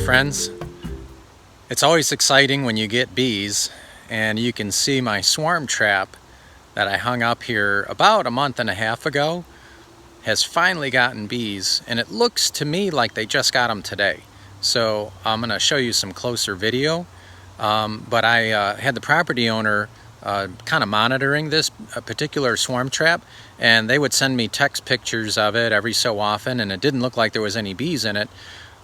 friends. It's always exciting when you get bees, and you can see my swarm trap that I hung up here about a month and a half ago has finally gotten bees, and it looks to me like they just got them today. So I'm going to show you some closer video, but I had the property owner kind of monitoring this particular swarm trap, and they would send me text pictures of it every so often, and it didn't look like there was any bees in it.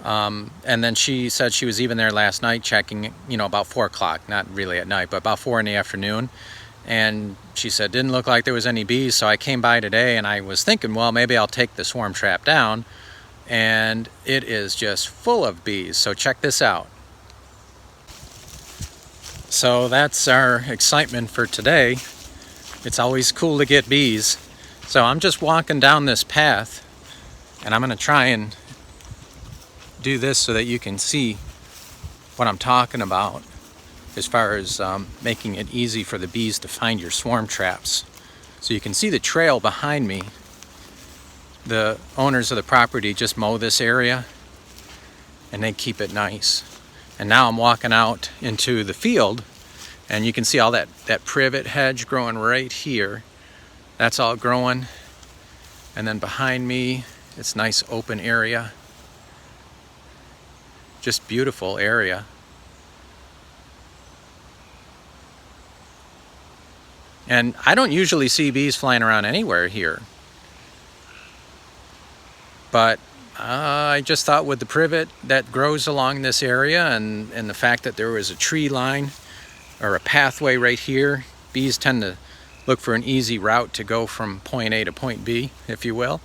And then she said she was even there last night checking, about 4 o'clock, not really at night, but about 4 in the afternoon. And she said didn't look like there was any bees. So I came by today and I was thinking, well, maybe I'll take the swarm trap down, and it is just full of bees. So check this out. So that's our excitement for today. It's always cool to get bees. So I'm just walking down this path, and I'm going to try and do this so that you can see what I'm talking about as far as making it easy for the bees to find your swarm traps. So you can see the trail behind me. The owners of the property just mow this area and they keep it nice. And now I'm walking out into the field, and you can see all that privet hedge growing right here. That's all growing. And then behind me, it's nice open area. Just beautiful area. And I don't usually see bees flying around anywhere here. But I just thought with the privet that grows along this area and the fact that there was a tree line or a pathway right here, bees tend to look for an easy route to go from point A to point B, if you will.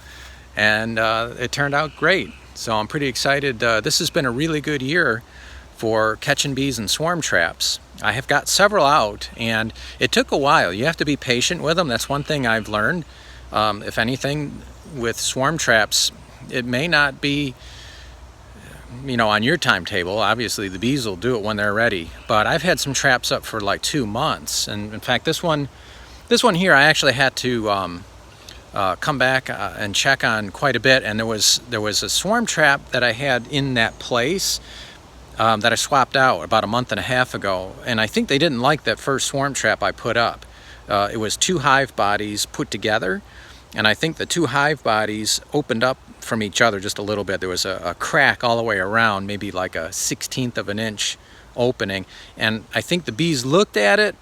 And it turned out great. So I'm pretty excited. This has been a really good year for catching bees in swarm traps. I have got several out, and it took a while. You have to be patient with them. That's one thing I've learned. If anything, with swarm traps, it may not be, on your timetable. Obviously, the bees will do it when they're ready. But I've had some traps up for like 2 months, and in fact, this one here, I actually had to come back and check on quite a bit. And there was a swarm trap that I had in that place that I swapped out about a month and a half ago, and I think they didn't like that first swarm trap I put up. It was 2 hive bodies put together, and I think the 2 hive bodies opened up from each other just a little bit. There was a crack all the way around, maybe like a 1/16 of an inch opening, and I think the bees looked at it,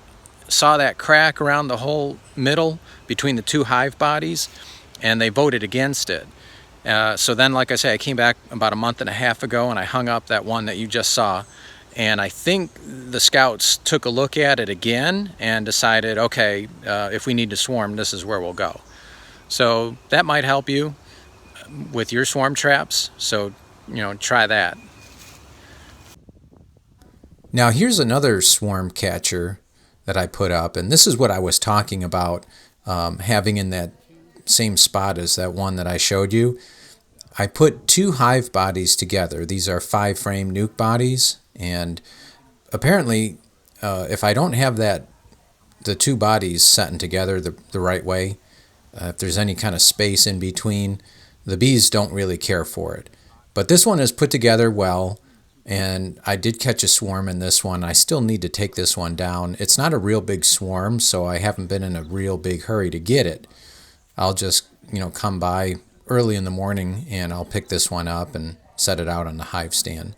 saw that crack around the whole middle between the 2 hive bodies, and they voted against it. So then, like I say, I came back about a month and a half ago, and I hung up that one that you just saw. And I think the scouts took a look at it again and decided, okay, if we need to swarm, this is where we'll go. So that might help you with your swarm traps. So, try that. Now here's another swarm catcher that I put up, and this is what I was talking about having in that same spot as that one that I showed you. I put 2 hive bodies together. These are 5-frame nuke bodies, and apparently if I don't have the 2 bodies setting together the right way, if there's any kind of space in between, the bees don't really care for it. But this one is put together well, and I did catch a swarm in this one. I still need to take this one down. It's not a real big swarm, so I haven't been in a real big hurry to get it. I'll just, come by early in the morning and I'll pick this one up and set it out on the hive stand.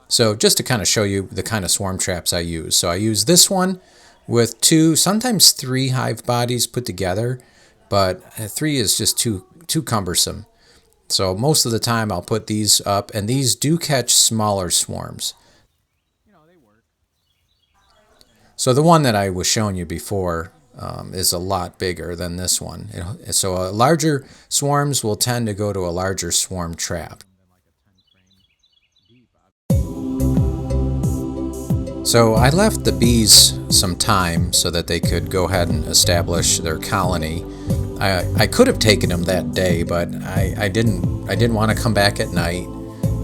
So just to kind of show you the kind of swarm traps I use. So I use this one with 2, sometimes 3 hive bodies put together, but 3 is just too cumbersome. So most of the time I'll put these up, and these do catch smaller swarms. So the one that I was showing you before is a lot bigger than this one. So larger swarms will tend to go to a larger swarm trap. So I left the bees some time so that they could go ahead and establish their colony. I could have taken them that day, but I didn't want to come back at night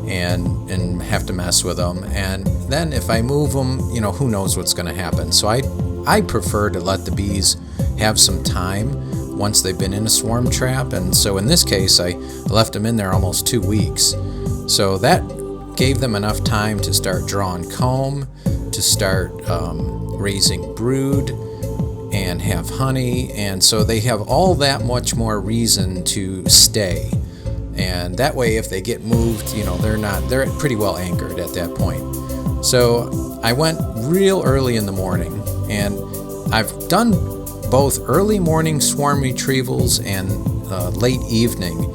and have to mess with them. And then if I move them, who knows what's going to happen. So I prefer to let the bees have some time once they've been in a swarm trap. And so in this case, I left them in there almost 2 weeks. So that gave them enough time to start drawing comb, to start raising brood and have honey, and so they have all that much more reason to stay. And that way, if they get moved, they're pretty well anchored at that point. So I went real early in the morning, and I've done both early morning swarm retrievals and late evening,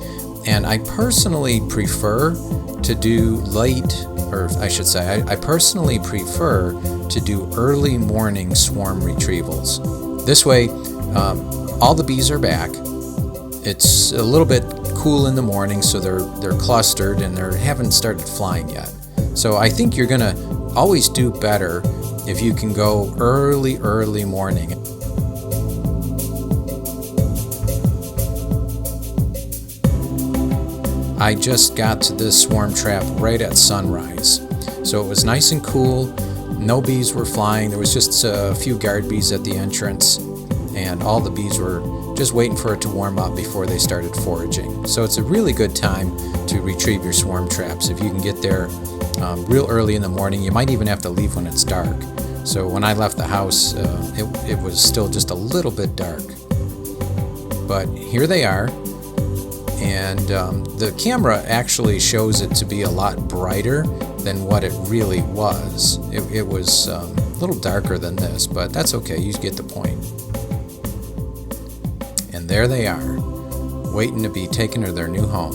and I personally prefer to do I personally prefer to do early morning swarm retrievals. This way, all the bees are back. It's a little bit cool in the morning, so they're clustered and they haven't started flying yet. So I think you're gonna always do better if you can go early morning. I just got to this swarm trap right at sunrise, so it was nice and cool. No bees were flying. There was just a few guard bees at the entrance, and all the bees were just waiting for it to warm up before they started foraging. So it's a really good time to retrieve your swarm traps. If you can get there real early in the morning, you might even have to leave when it's dark. So when I left the house, it was still just a little bit dark. But here they are. And the camera actually shows it to be a lot brighter than what it really was. It was a little darker than this, but that's okay, you get the point. And there they are, waiting to be taken to their new home.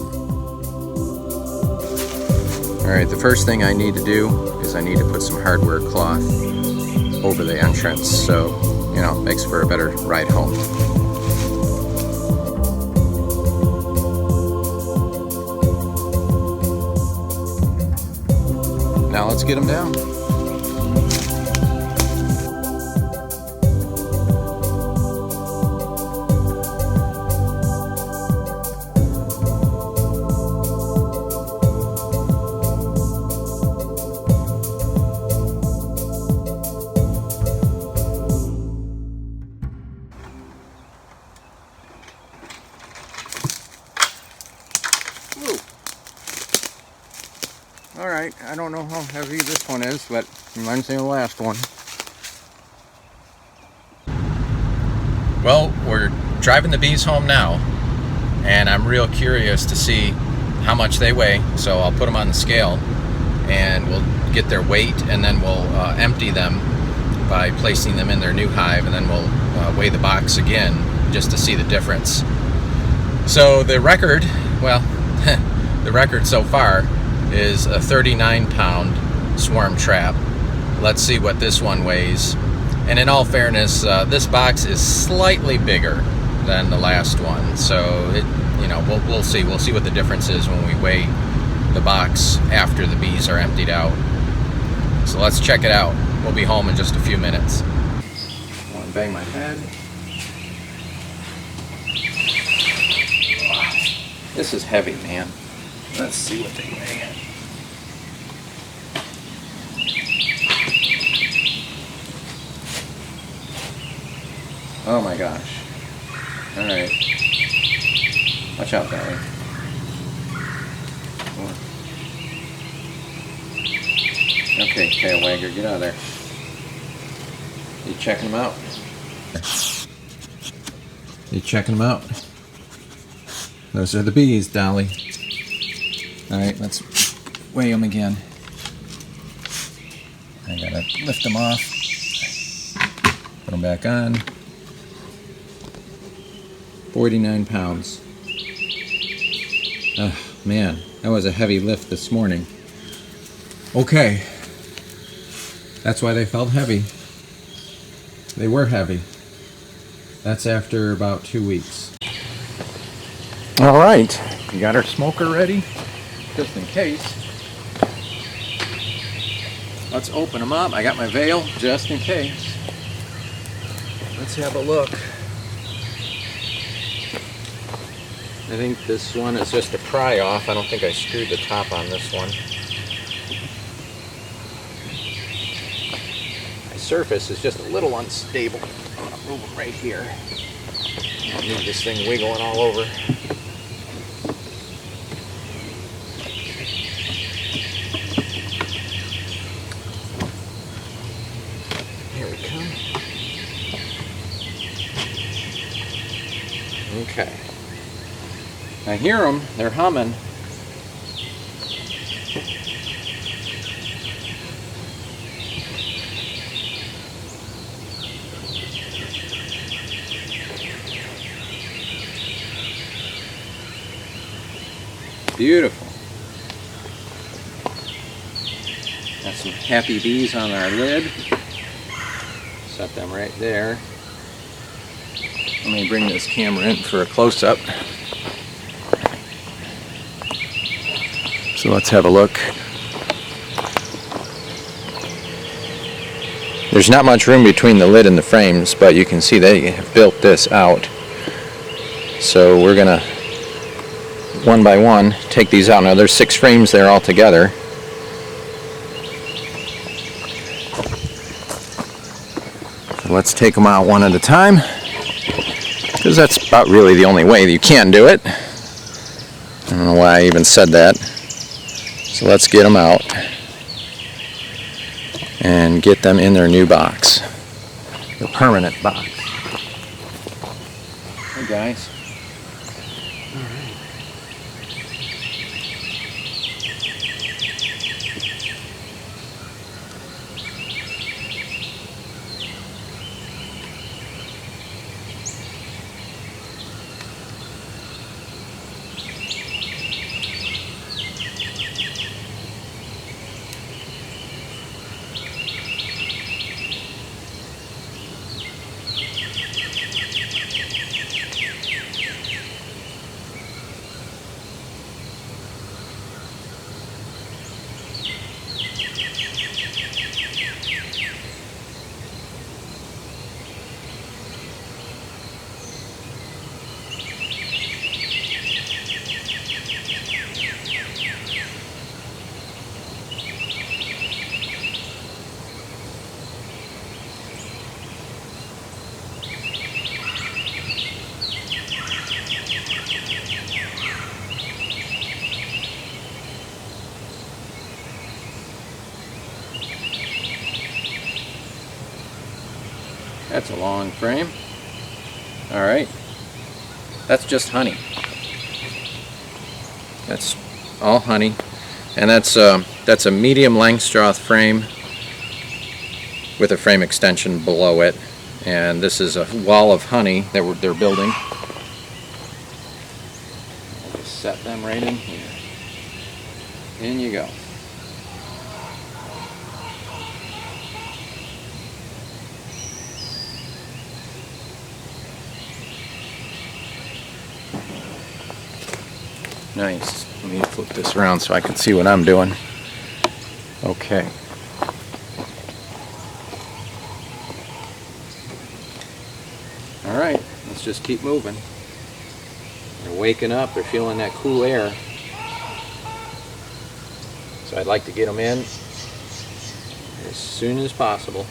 Alright, the first thing I need to do is I need to put some hardware cloth over the entrance, so, it makes for a better ride home. Now let's get them down. Alright, I don't know how heavy this one is, but it reminds me of the last one. Well, we're driving the bees home now, and I'm real curious to see how much they weigh, so I'll put them on the scale, and we'll get their weight, and then we'll empty them by placing them in their new hive, and then we'll weigh the box again just to see the difference. So the record, well, the record so far is a 39-pound swarm trap. Let's see what this one weighs. And in all fairness, this box is slightly bigger than the last one, so we'll see. We'll see what the difference is when we weigh the box after the bees are emptied out. So let's check it out. We'll be home in just a few minutes. I want to bang my head. This is heavy, man. Let's see what they weigh. Oh my gosh. Alright. Watch out, Dolly. Okay, tail wagger, get out of there. You checking them out? You checking them out? Those are the bees, Dolly. Alright, let's weigh them again. I gotta lift them off. Put them back on. 49 pounds. Oh, man, that was a heavy lift this morning. Okay. That's why they felt heavy. They were heavy. That's after about 2 weeks. All right, we got our smoker ready, just in case. Let's open them up. I got my veil, just in case. Let's have a look. I think this one is just a pry off. I don't think I screwed the top on this one. My surface is just a little unstable. I'm gonna move it right here. I don't need this thing wiggling all over. they come. Okay. I hear them. They're humming. Beautiful. Got some happy bees on our lid. Set them right there. Let me bring this camera in for a close-up. So let's have a look. There's not much room between the lid and the frames, but you can see they have built this out. So we're gonna, one by one, take these out. Now there's 6 frames there all together. So let's take them out one at a time, because that's about really the only way that you can do it. I don't know why I even said that. So let's get them out and get them in their new box, the permanent box. Hey guys. That's a long frame. All right, that's just honey. That's all honey, and that's a medium Langstroth frame with a frame extension below it, and this is a wall of honey that they're building. I'll just set them right in here. In you go. Nice. Let me flip this around so I can see what I'm doing. Okay. All right, let's just keep moving. They're waking up, they're feeling that cool air. So I'd like to get them in as soon as possible.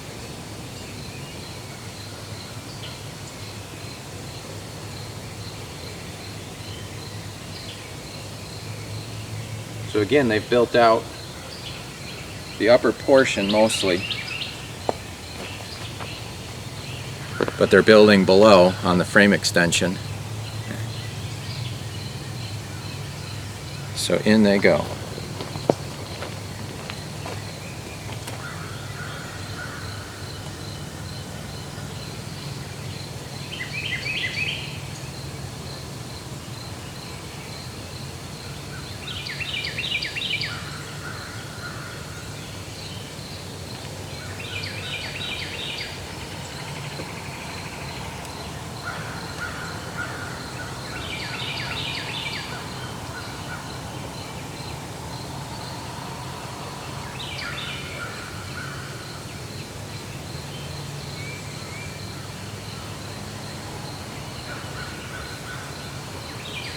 So again, they've built out the upper portion mostly, but they're building below on the frame extension. So in they go.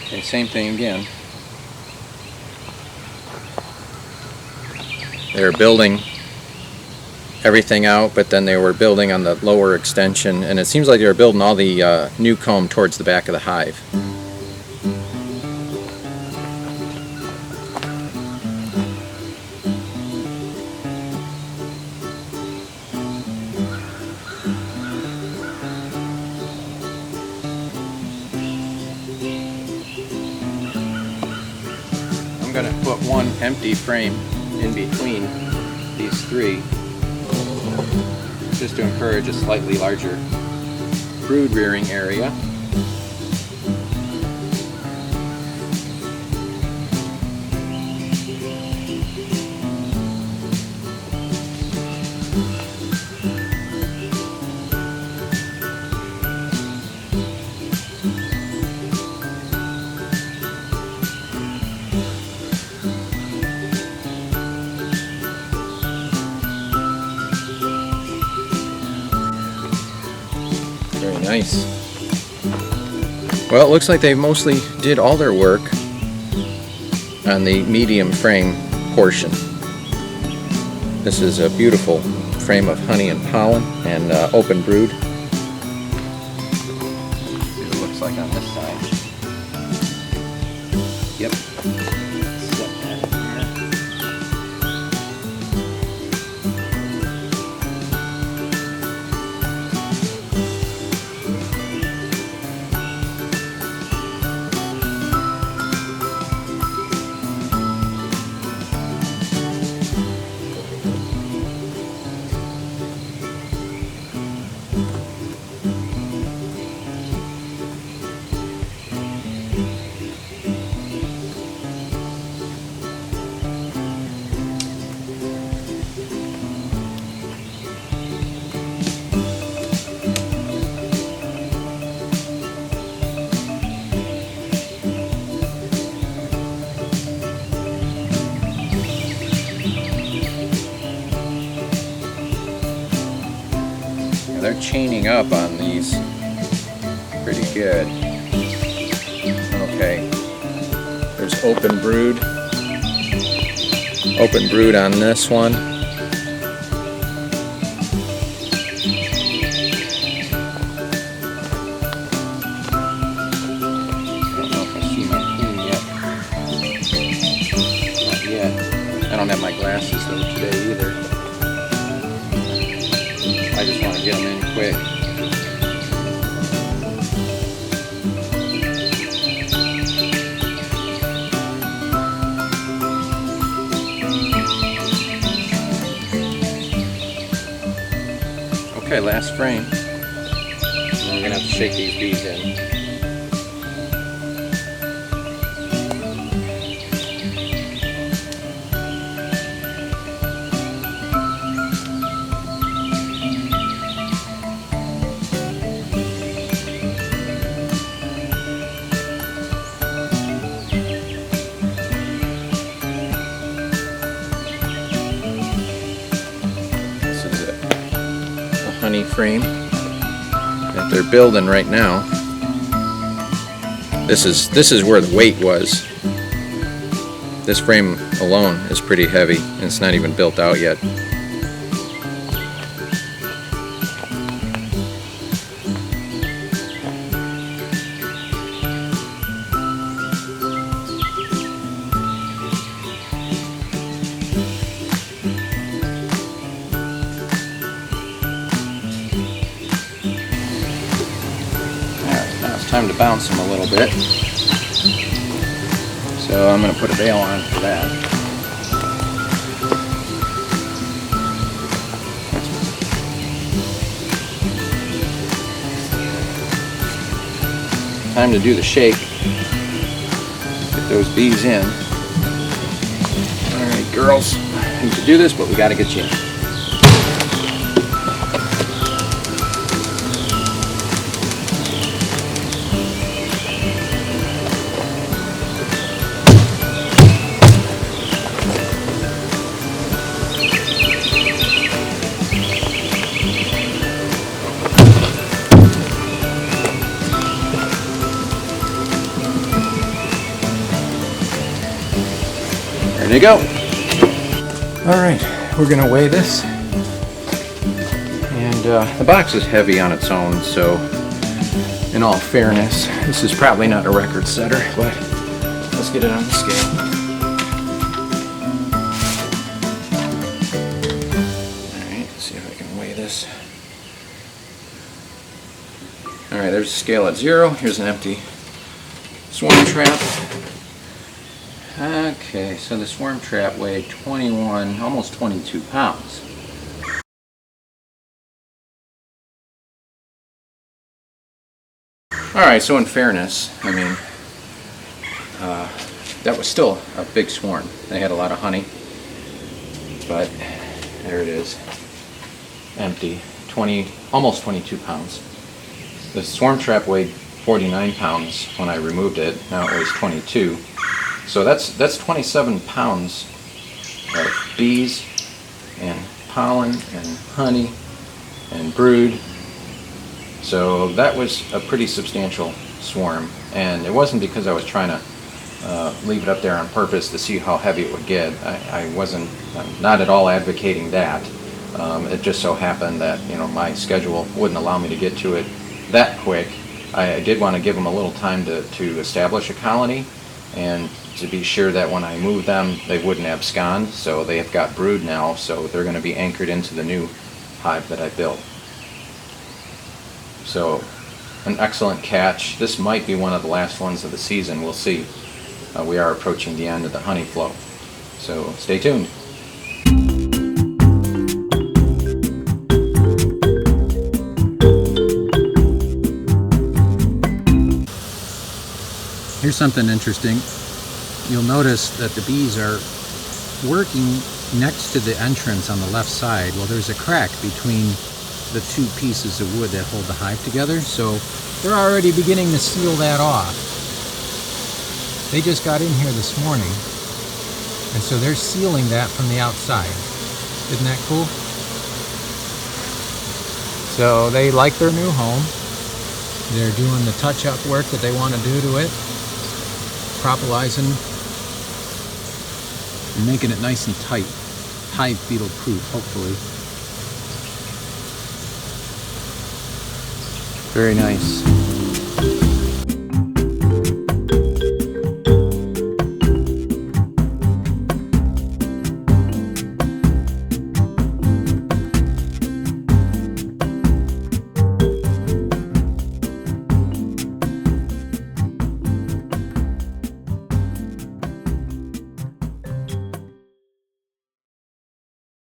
Okay, same thing again. They're building everything out, but then they were building on the lower extension, and it seems like they were building all the new comb towards the back of the hive. one empty frame in between these three, just to encourage a slightly larger brood rearing area. Very nice. Well, it looks like they mostly did all their work on the medium frame portion. This is a beautiful frame of honey and pollen and open brood. See what it looks like on this side. Yep. Set that in there. They're chaining up on these pretty good. Okay, there's open brood on this one. I don't know if I see my queen yet. Not yet. I don't have my glasses though today either. I just want to get them in quick. Okay, last frame. And we're going to have to shake these bees in. Honey frame that they're building right now. This is where the weight was. This frame alone is pretty heavy and it's not even built out yet. Time to bounce them a little bit, so I'm going to put a bail on for that. Time to do the shake. Get those bees in. Alright girls, I hate to do this, but we got to get you in. There you go. All right, we're gonna weigh this. And the box is heavy on its own, so in all fairness, this is probably not a record setter, but let's get it on the scale. All right, let's see if I can weigh this. All right, there's a scale at 0. Here's an empty swarm trap. Okay, so the swarm trap weighed 21, almost 22 pounds. Alright, so in fairness, I mean, that was still a big swarm. They had a lot of honey, but there it is, empty, almost 22 pounds. The swarm trap weighed 49 pounds when I removed it. Now it weighs 22. So that's 27 pounds of bees and pollen and honey and brood. So that was a pretty substantial swarm, and it wasn't because I was trying to leave it up there on purpose to see how heavy it would get. I'm not at all advocating that. It just so happened that, you know, my schedule wouldn't allow me to get to it that quick. I did want to give them a little time to establish a colony, and to be sure that when I move them they wouldn't abscond. So they have got brood now, so they're going to be anchored into the new hive that I built. So an excellent catch. This might be one of the last ones of the season. We'll see. We are approaching the end of the honey flow, so stay tuned. Here's something interesting. You'll notice that the bees are working next to the entrance on the left side. Well, there's a crack between the two pieces of wood that hold the hive together, so they're already beginning to seal that off. They just got in here this morning, and so they're sealing that from the outside. Isn't that cool? So they like their new home. They're doing the touch-up work that they want to do to it, propolising and making it nice and tight, hive beetle proof, hopefully. Very nice.